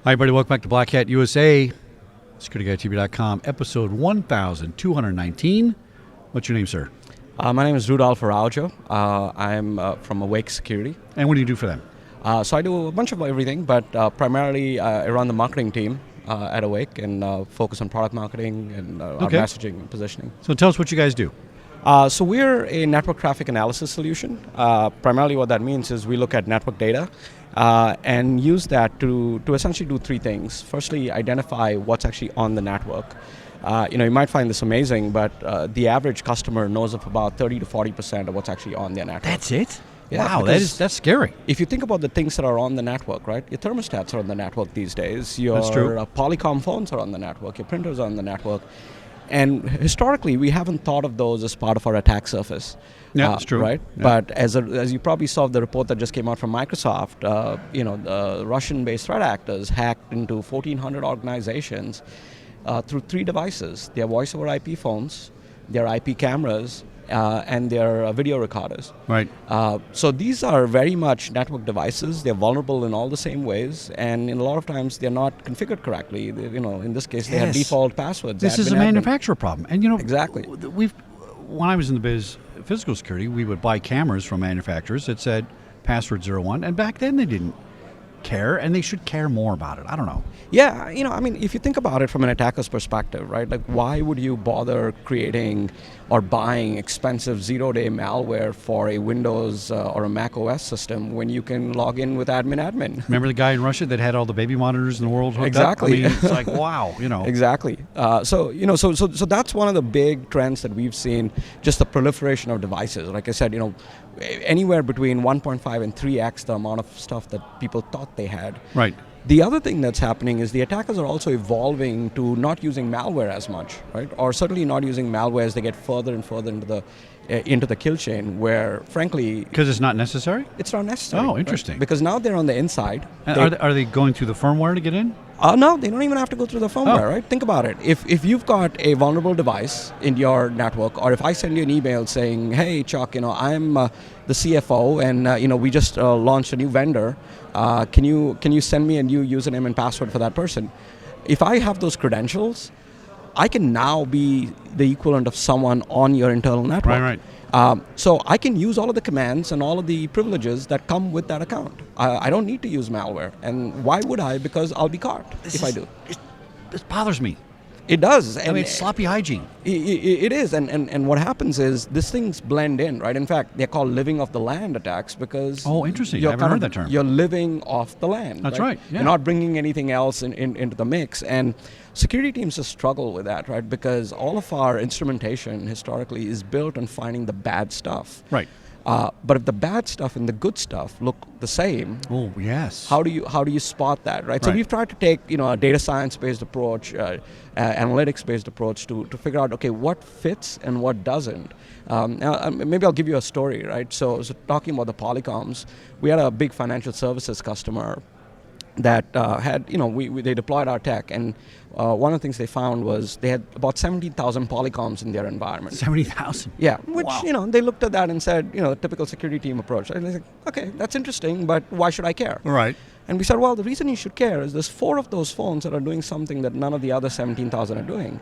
Hi, everybody. Welcome back to Black Hat USA, SecurityGuideTV.com, episode 1219. What's your name, sir? My name is Rudolph Araujo. I'm from Awake Security. And what do you do for them? So I do a bunch of everything, but primarily I run the marketing team at Awake and focus on product marketing and our messaging and positioning. So tell us what you guys do. So we're a network traffic analysis solution. Primarily what that means is we look at network data and use that to essentially do three things. Firstly, identify what's actually on the network. You might find this amazing, but the average customer knows of about 30 to 40% of what's actually on their network. That's it? Yeah, wow, that's scary. If you think about the things that are on the network, right? Your thermostats are on the network these days. Your That's true. Polycom phones are on the network. Your printers are on the network. And historically, we haven't thought of those as part of our attack surface. Yeah, that's true. Right? Yeah. But as you probably saw the report that just came out from Microsoft, the Russian-based threat actors hacked into 1,400 organizations through three devices: their voice-over IP phones, their IP cameras, and their video recorders. Right. So these are very much network devices. They're vulnerable in all the same ways, and in a lot of times they're not configured correctly. In this case, they have default passwords. This is a manufacturer problem. And exactly. When I was in the biz, physical security, we would buy cameras from manufacturers that said password 01, and back then they didn't care, and they should care more about it. I don't know. Yeah, if you think about it from an attacker's perspective, right? Like, why would you bother creating or buying expensive zero-day malware for a Windows or a Mac OS system when you can log in with admin? Remember the guy in Russia that had all the baby monitors in the world hooked exactly. up? I mean, it's like, wow, Exactly. So that's one of the big trends that we've seen, just the proliferation of devices. Like I said, anywhere between 1.5 and 3x the amount of stuff that people thought they had. Right. The other thing that's happening is the attackers are also evolving to not using malware as much, right? Or certainly not using malware as they get further and further into the kill chain, where, frankly, because it's not necessary. It's not necessary. Oh, interesting. Right? Because now they're on the inside. And are they going through the firmware to get in? No, they don't even have to go through the firmware, right? Think about it. If you've got a vulnerable device in your network, or if I send you an email saying, "Hey, Chuck, I'm the CFO, and we just launched a new vendor. Can you send me a new username and password for that person?" If I have those credentials, I can now be the equivalent of someone on your internal network. Right. So I can use all of the commands and all of the privileges that come with that account. I don't need to use malware. And why would I? Because I'll be caught if I do. This bothers me. It does. It's sloppy hygiene. It is. And what happens is these things blend in, right? In fact, they're called living off the land attacks because... Oh, interesting. I haven't heard that term. You're living off the land. That's right. Yeah. You're not bringing anything else into the mix. And security teams just struggle with that, right? Because all of our instrumentation historically is built on finding the bad stuff. Right. But if the bad stuff and the good stuff look the same, oh yes, how do you spot that, right? So we've tried to take a data science-based approach, analytics-based approach to figure out, okay, what fits and what doesn't. Now, maybe I'll give you a story, right? So talking about the Polycoms, we had a big financial services customer that had, they deployed our tech, and one of the things they found was they had about 70,000 Polycoms in their environment. 70,000? Yeah, which, they looked at that and said, typical security team approach. And they said, okay, that's interesting, but why should I care? Right. And we said, well, the reason you should care is there's 4 of those phones that are doing something that none of the other 17,000 are doing.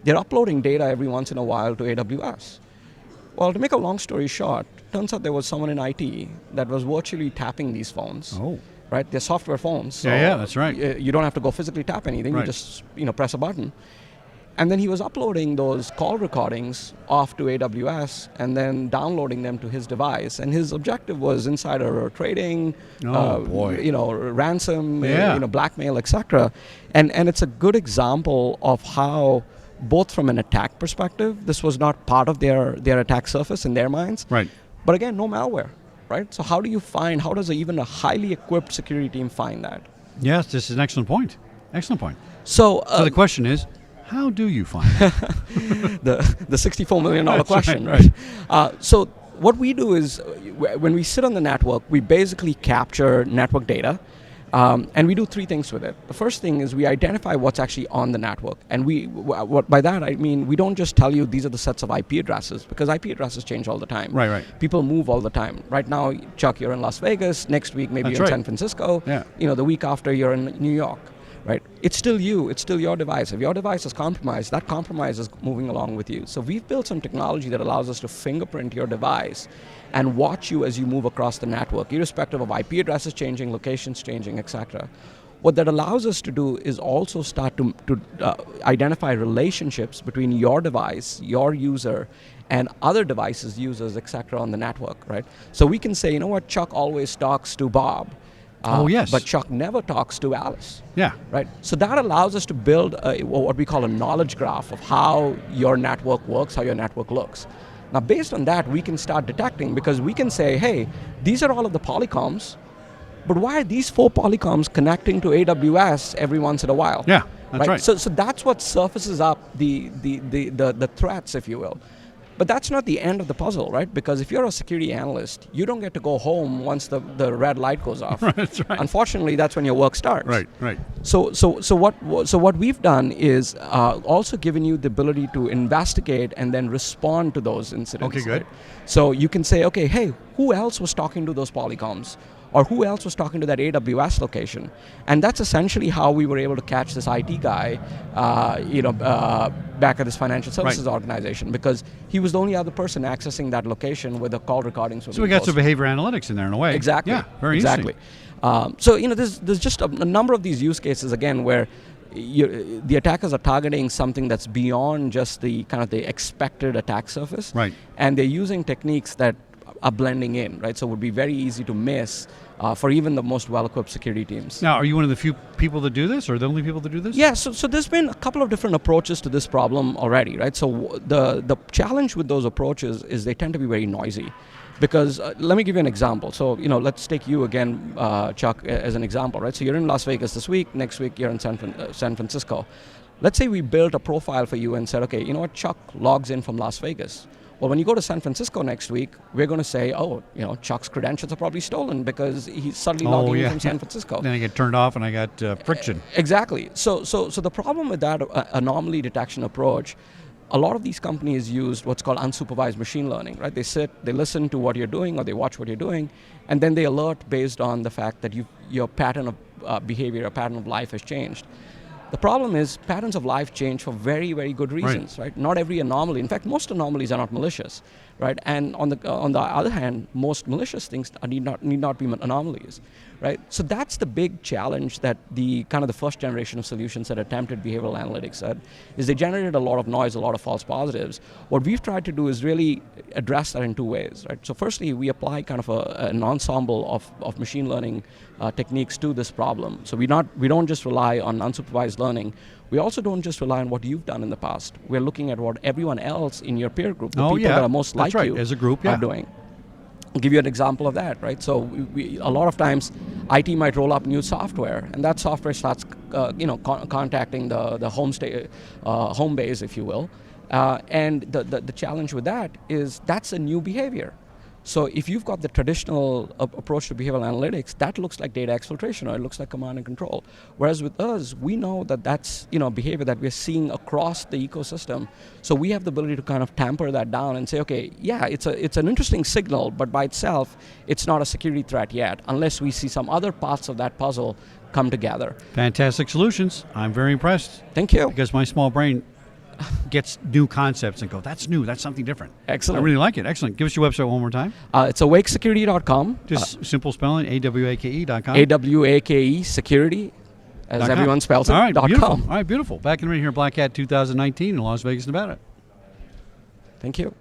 They're uploading data every once in a while to AWS. Well, to make a long story short, turns out there was someone in IT that was virtually tapping these phones. Oh. Right, they're software phones. So yeah, that's right. You don't have to go physically tap anything. Right. You just press a button, and then he was uploading those call recordings off to AWS and then downloading them to his device. And his objective was insider trading, ransom, blackmail, etc. And it's a good example of how, both from an attack perspective, this was not part of their attack surface in their minds. Right. But again, no malware. Right? So how does even a highly equipped security team find that? Yes, this is an excellent point. Excellent point. So the question is, how do you find it? the $64 million question, right? So what we do is, when we sit on the network, we basically capture network data. And we do 3 things with it. The first thing is we identify what's actually on the network. And by that I mean we don't just tell you these are the sets of IP addresses, because IP addresses change all the time. Right. People move all the time. Right now, Chuck, you're in Las Vegas. Next week, maybe you're in San Francisco. Yeah. The week after, you're in New York. it's still you, it's still your device. If your device is compromised, that compromise is moving along with you. So we've built some technology that allows us to fingerprint your device and watch you as you move across the network, irrespective of IP addresses changing, locations changing, etc. What that allows us to do is also start to identify relationships between your device, your user, and other devices, users, etc. on the network, right? So we can say, you know what, Chuck always talks to Bob. Yes. But Chuck never talks to Alice. Yeah. Right. So that allows us to build what we call a knowledge graph of how your network works, how your network looks. Now, based on that, we can start detecting, because we can say, hey, these are all of the polycoms, but why are these 4 polycoms connecting to AWS every once in a while? Yeah, that's right. So that's what surfaces up the threats, if you will. But that's not the end of the puzzle, right? Because if you're a security analyst, you don't get to go home once the red light goes off. That's right. Unfortunately, that's when your work starts. Right. So what we've done is also given you the ability to investigate and then respond to those incidents. Okay, good. Right? So you can say, okay, hey, who else was talking to those polycoms? Or who else was talking to that AWS location? And that's essentially how we were able to catch this IT guy, back at this financial services organization, because he was the only other person accessing that location where the call recordings were. So we got some behavior analytics in there in a way. Exactly. Yeah, very exactly. interesting. There's just a number of these use cases again where the attackers are targeting something that's beyond just the kind of the expected attack surface. Right. And they're using techniques that are blending in, right? So it would be very easy to miss for even the most well-equipped security teams. Now, are you one of the few people that do this, or the only people that do this? Yeah, so there's been a couple of different approaches to this problem already, right? So the challenge with those approaches is they tend to be very noisy. Because let me give you an example. So, let's take you again, Chuck, as an example, right? So you're in Las Vegas this week, next week you're in San Francisco. Let's say we built a profile for you and said, okay, you know what, Chuck logs in from Las Vegas. Well, when you go to San Francisco next week, we're going to say, Chuck's credentials are probably stolen because he's suddenly logging in from San Francisco. Then I get turned off and I got friction. Exactly. So the problem with that anomaly detection approach, a lot of these companies use what's called unsupervised machine learning, right? They listen to what you're doing, or they watch what you're doing, and then they alert based on the fact that your pattern of behavior, your pattern of life has changed. The problem is patterns of life change for very, very good reasons, right? Not every anomaly. In fact, most anomalies are not malicious, right? And on the other hand, most malicious things need not be anomalies, right? So that's the big challenge that the first generation of solutions that attempted behavioral analytics had, is they generated a lot of noise, a lot of false positives. What we've tried to do is really address that in 2 ways, right? So firstly, we apply kind of an ensemble of machine learning techniques to this problem. So we don't just rely on unsupervised learning. We also don't just rely on what you've done in the past. We're looking at what everyone else in your peer group, the people that are most like you, as a group, are doing. I'll give you an example of that, right? So a lot of times, IT might roll up new software, and that software starts, contacting the home base, if you will. And the challenge with that is that's a new behavior. So if you've got the traditional approach to behavioral analytics, that looks like data exfiltration, or it looks like command and control. Whereas with us, we know that that's behavior that we're seeing across the ecosystem. So we have the ability to kind of tamper that down and say, okay, yeah, it's an interesting signal, but by itself, it's not a security threat yet, unless we see some other parts of that puzzle come together. Fantastic solutions. I'm very impressed. Thank you. Because my small brain gets new concepts and go, that's new, that's something different. Excellent. I really like it. Excellent. Give us your website one more time. It's awakesecurity.com. Just simple spelling, awake.com. AWAKE security, as everyone spells it. All right, beautiful. .com. All right, beautiful. Back in a minute here, Black Hat 2019 in Las Vegas, Nevada. Thank you.